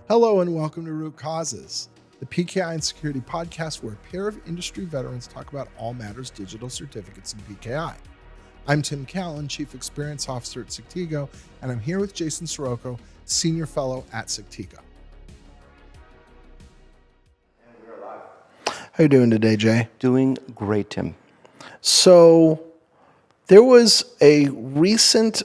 Hello and welcome to Root Causes, the PKI and Security podcast where a pair of industry veterans talk about all matters digital certificates and PKI. I'm Tim Callan, Chief Experience Officer at Sectigo, and I'm here with Jason Sirocco, Senior Fellow at Sectigo. How you doing today, Jay? Doing great, Tim. So there was a recent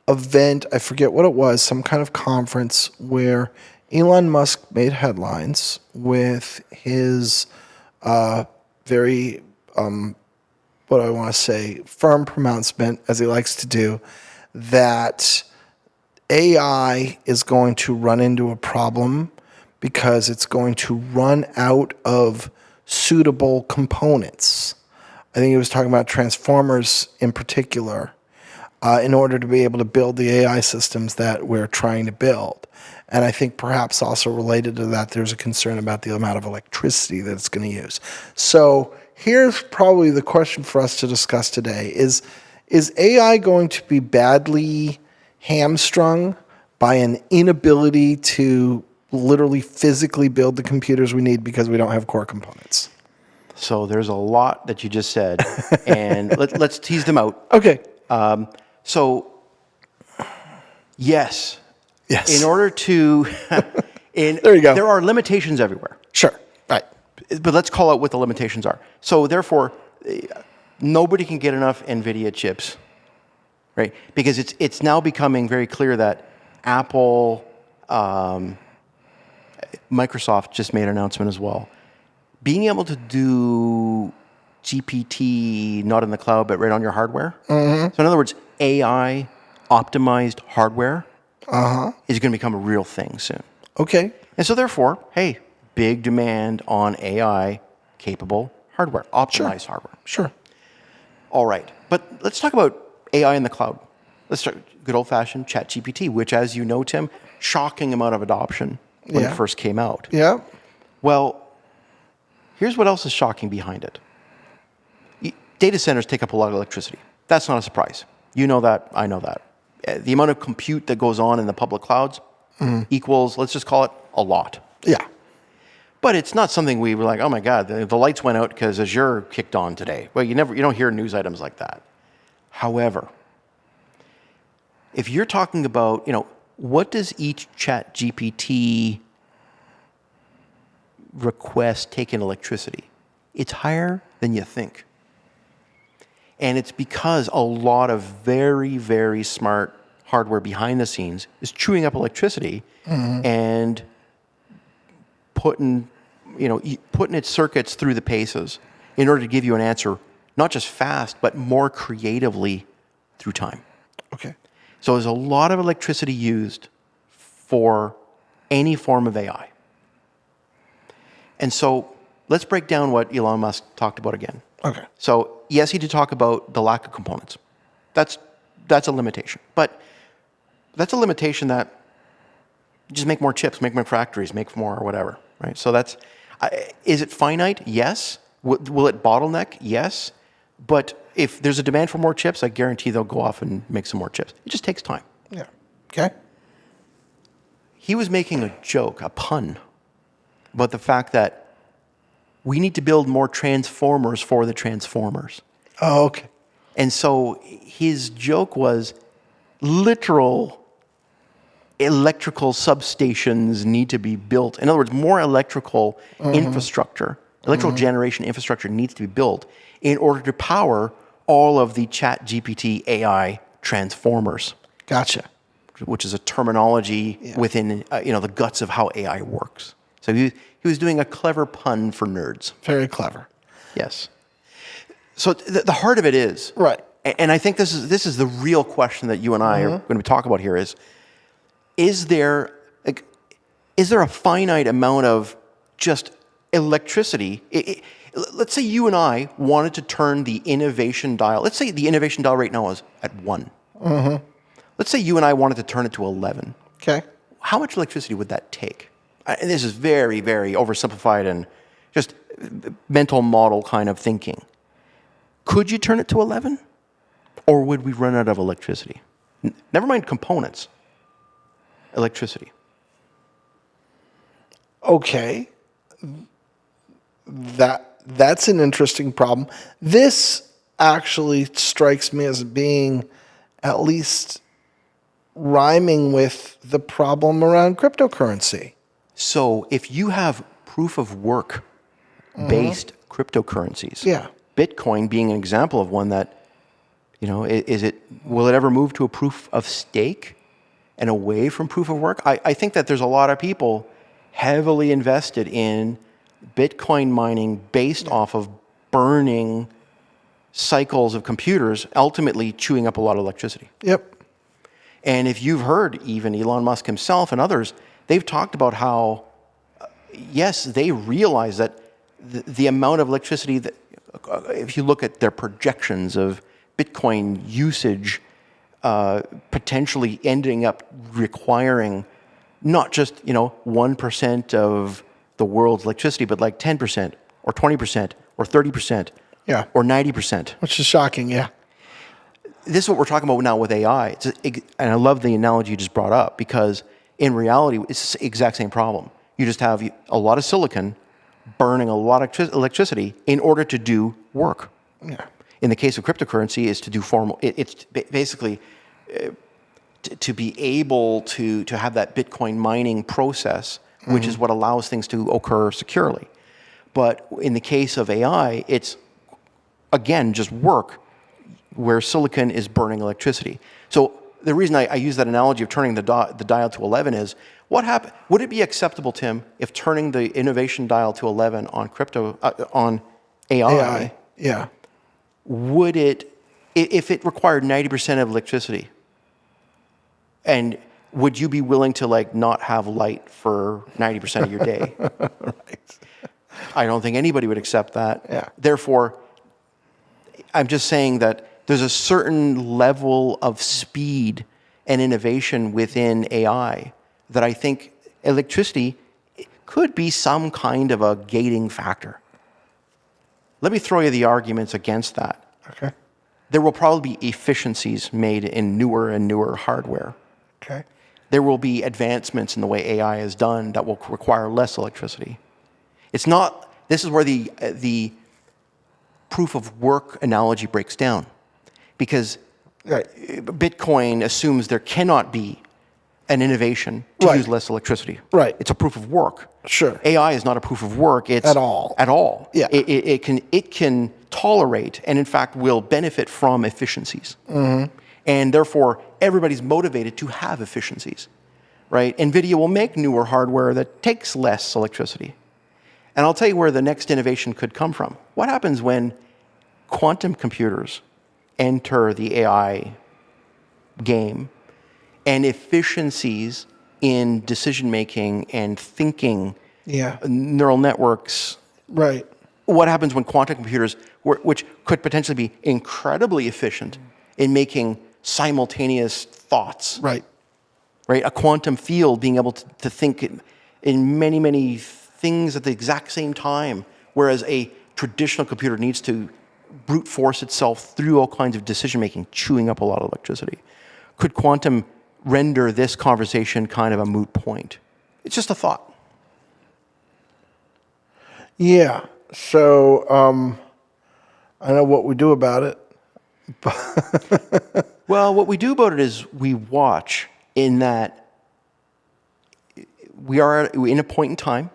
event, I forget what it was, some kind of conference where Elon Musk made headlines with his very, what do I want to say, firm pronouncement, as he likes to do, that AI is going to run into a problem because it's going to run out of suitable components. I think he was talking about transformers in particular, in order to be able to build the AI systems that we're trying to build. And I think perhaps also related to that, there's a concern about the amount of electricity that it's going to use. So here's probably the question for us to discuss today. Is AI going to be badly hamstrung by an inability to literally physically build the computers we need because we don't have core components? So there's a lot that you just said, and let's tease them out. Okay. So, yes. Yes. In order to, there you go. There are limitations everywhere. Sure. Right. But let's call out what the limitations are. So therefore, nobody can get enough NVIDIA chips, right? Because it's now becoming very clear that Apple, Microsoft just made an announcement as well. Being able to do GPT, not in the cloud, but right on your hardware. Mm-hmm. So in other words, AI optimized hardware is going to become a real thing soon. Okay. And so therefore, hey, big demand on AI capable hardware, optimized hardware. Sure. All right. But let's talk about AI in the cloud. Let's start good old-fashioned ChatGPT, which, as you know, Tim, shocking amount of adoption when it first came out. Yeah. Well, here's what else is shocking behind it. Data centers take up a lot of electricity. That's not a surprise. You know that, I know that. The amount of compute that goes on in the public clouds equals, let's just call it, a lot. Yeah. But it's not something we were like, oh my God, the lights went out because Azure kicked on today. Well, you don't hear news items like that. However, if you're talking about, what does each ChatGPT request take in electricity? It's higher than you think. And it's because a lot of very, very smart hardware behind the scenes is chewing up electricity and putting its circuits through the paces in order to give you an answer, not just fast, but more creatively through time. Okay. So there's a lot of electricity used for any form of AI. And so let's break down what Elon Musk talked about again. Okay. So yes, he did talk about the lack of components. That's a limitation. But that's a limitation that just make more chips, make more factories, make more whatever, right? So is it finite? Yes. Will it bottleneck? Yes. But if there's a demand for more chips, I guarantee they'll go off and make some more chips. It just takes time. Yeah. Okay. He was making a joke, a pun, about the fact that we need to build more transformers for the transformers. Oh, okay. And so his joke was literal electrical substations need to be built. In other words, more electrical infrastructure, electrical generation infrastructure needs to be built in order to power all of the ChatGPT AI transformers. Gotcha. Which is a terminology within the guts of how AI works. So he was doing a clever pun for nerds. Very clever. Yes. So the heart of it is right, and I think this is the real question that you and I are going to talk about here is there a finite amount of just electricity? Let's say you and I wanted to turn the innovation dial. Let's say the innovation dial right now is at 1. Let's say you and I wanted to turn it to 11. Okay. How much electricity would that take? And this is very, very oversimplified and just mental model kind of thinking. Could you turn it to 11? Or would we run out of electricity? Never mind components. Electricity. Okay, that's an interesting problem. This actually strikes me as being at least rhyming with the problem around cryptocurrency. So if you have proof of work based cryptocurrencies, Yeah. Bitcoin being an example of one that, will it ever move to a proof of stake and away from proof of work? I think that there's a lot of people heavily invested in Bitcoin mining based off of burning cycles of computers, ultimately chewing up a lot of electricity. Yep. And if you've heard even Elon Musk himself and others, they've talked about how, yes, they realize that the amount of electricity that, if you look at their projections of Bitcoin usage, potentially ending up requiring not just 1% of the world's electricity, but like 10% or 20% or 30% Yeah. or 90%. Which is shocking. Yeah. This is what we're talking about now with AI. And I love the analogy you just brought up, because in reality, it's the exact same problem. You just have a lot of silicon burning a lot of electricity in order to do work. Yeah. In the case of cryptocurrency, is to do formal. It's basically to be able to have that Bitcoin mining process, which is what allows things to occur securely. But in the case of AI, it's again just work, where silicon is burning electricity. So the reason I use that analogy of turning the dial to 11 is, what happened? Would it be acceptable, Tim, if turning the innovation dial to 11 on on AI, Yeah. would it, if it required 90% of electricity, and would you be willing to not have light for 90% of your day? Right. I don't think anybody would accept that. Yeah. Therefore, I'm just saying that there's a certain level of speed and innovation within AI that I think electricity could be some kind of a gating factor. Let me throw you the arguments against that. Okay. There will probably be efficiencies made in newer and newer hardware. Okay. There will be advancements in the way AI is done that will require less electricity. It's not, this is where the proof of work analogy breaks down, because Right. Bitcoin assumes there cannot be an innovation to Right. use less electricity. Right. It's a proof of work. Sure. AI is not a proof of work. It's At all. At all. Yeah. It can tolerate, and in fact will benefit from, efficiencies. And therefore, everybody's motivated to have efficiencies, right? NVIDIA will make newer hardware that takes less electricity. And I'll tell you where the next innovation could come from. What happens when quantum computers enter the AI game, and efficiencies in decision making and thinking, Yeah. neural networks? Right. What happens when quantum computers, which could potentially be incredibly efficient in making simultaneous thoughts, Right. right? A quantum field being able to think in many, many things at the exact same time, whereas a traditional computer needs to brute force itself through all kinds of decision making, chewing up a lot of electricity. Could quantum render this conversation kind of a moot point? It's just a thought. Yeah. So I know what we do about it. Well, what we do about it is we watch, in that we are in a point in time,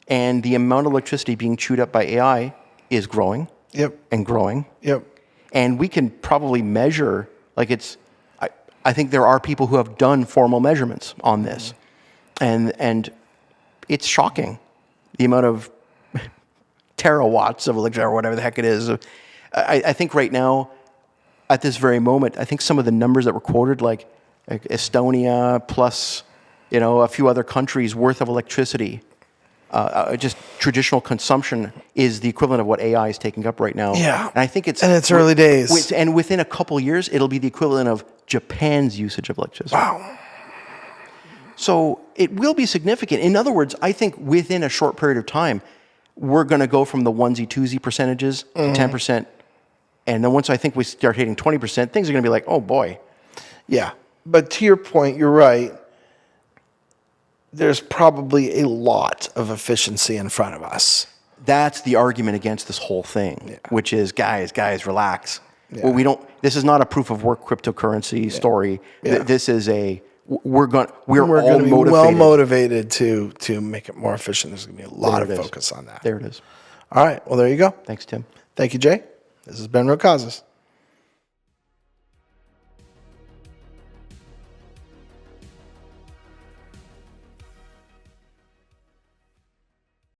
and the amount of electricity being chewed up by AI is growing Yep. and growing. Yep. And we can probably measure, I think there are people who have done formal measurements on this. And it's shocking, the amount of terawatts of electricity, or whatever the heck it is. I think right now, at this very moment, I think some of the numbers that were quoted, like Estonia plus, a few other countries worth of electricity, just traditional consumption, is the equivalent of what AI is taking up right now. Yeah. And I think it's early days. And within a couple years, it'll be the equivalent of Japan's usage of electricity. Wow. So it will be significant. In other words, I think within a short period of time, we're going to go from the onesie-twosie percentages to 10%. And then once I think we start hitting 20%, things are going to be like, oh boy. Yeah. But to your point, you're right. there's probably a lot of efficiency in front of us. That's the argument against this whole thing, which is, guys, relax. Well, we don't. This is not a proof of work cryptocurrency story. This is a we're all Gonna be motivated. well motivated to make it more efficient. There's going to be a lot of There it is. focus on that. There it is. All right. Well, there you go. Thanks, Tim. Thank you, Jay. This has been Root Causes.